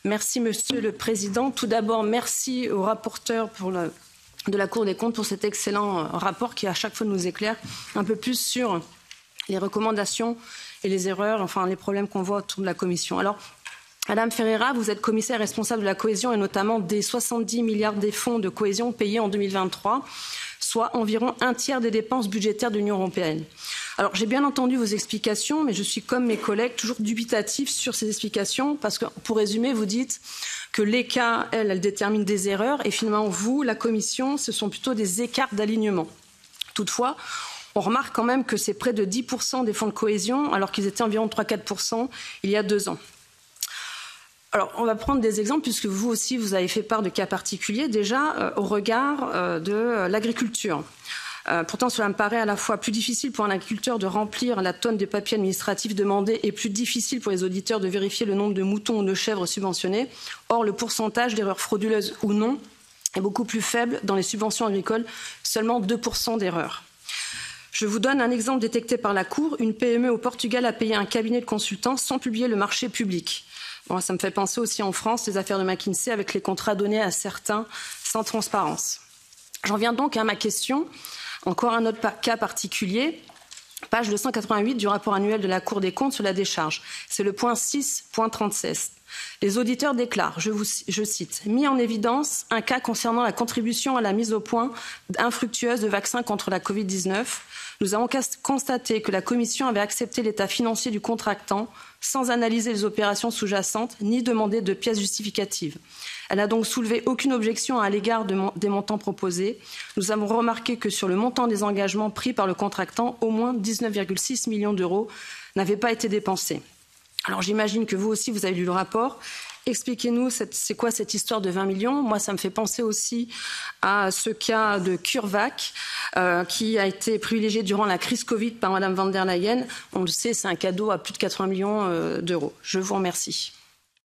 Merci, Monsieur le Président. Tout d'abord, merci au rapporteur de la Cour des comptes pour cet excellent rapport qui, à chaque fois, nous éclaire un peu plus sur les recommandations et les erreurs, enfin les problèmes qu'on voit autour de la Commission. Alors, Madame Ferreira, vous êtes commissaire responsable de la cohésion et notamment des 70 milliards des fonds de cohésion payés en 2023, soit environ un tiers des dépenses budgétaires de l'Union européenne. Alors, j'ai bien entendu vos explications, mais je suis, comme mes collègues, toujours dubitatif sur ces explications, parce que, pour résumer, vous dites que l'ECA, elle détermine des erreurs, et finalement, vous, la Commission, ce sont plutôt des écarts d'alignement. Toutefois, on remarque quand même que c'est près de 10% des fonds de cohésion, alors qu'ils étaient environ 3-4% il y a 2 ans. Alors, on va prendre des exemples, puisque vous aussi, vous avez fait part de cas particuliers, déjà au regard de l'agriculture. Pourtant, cela me paraît à la fois plus difficile pour un agriculteur de remplir la tonne de papiers administratifs demandés et plus difficile pour les auditeurs de vérifier le nombre de moutons ou de chèvres subventionnés. Or, le pourcentage d'erreurs frauduleuses ou non est beaucoup plus faible dans les subventions agricoles, seulement 2% d'erreurs. Je vous donne un exemple détecté par la Cour. Une PME au Portugal a payé un cabinet de consultants sans publier le marché public. Bon, ça me fait penser aussi en France, les affaires de McKinsey avec les contrats donnés à certains sans transparence. J'en viens donc à ma question. Encore un autre cas particulier, page 288 du rapport annuel de la Cour des comptes sur la décharge. C'est le point 6.36. Les auditeurs déclarent, je cite, « mis en évidence un cas concernant la contribution à la mise au point infructueuse de vaccins contre la Covid-19. Nous avons constaté que la Commission avait accepté l'état financier du contractant sans analyser les opérations sous-jacentes ni demander de pièces justificatives. Elle n'a donc soulevé aucune objection à l'égard des montants proposés. Nous avons remarqué que sur le montant des engagements pris par le contractant, au moins 19,6 millions d'euros n'avaient pas été dépensés. » Alors j'imagine que vous aussi, vous avez lu le rapport. Expliquez-nous, c'est quoi cette histoire de 20 millions? Moi, ça me fait penser aussi à ce cas de CureVac qui a été privilégié durant la crise Covid par Mme van der Leyen. On le sait, c'est un cadeau à plus de 80 millions d'euros. Je vous remercie.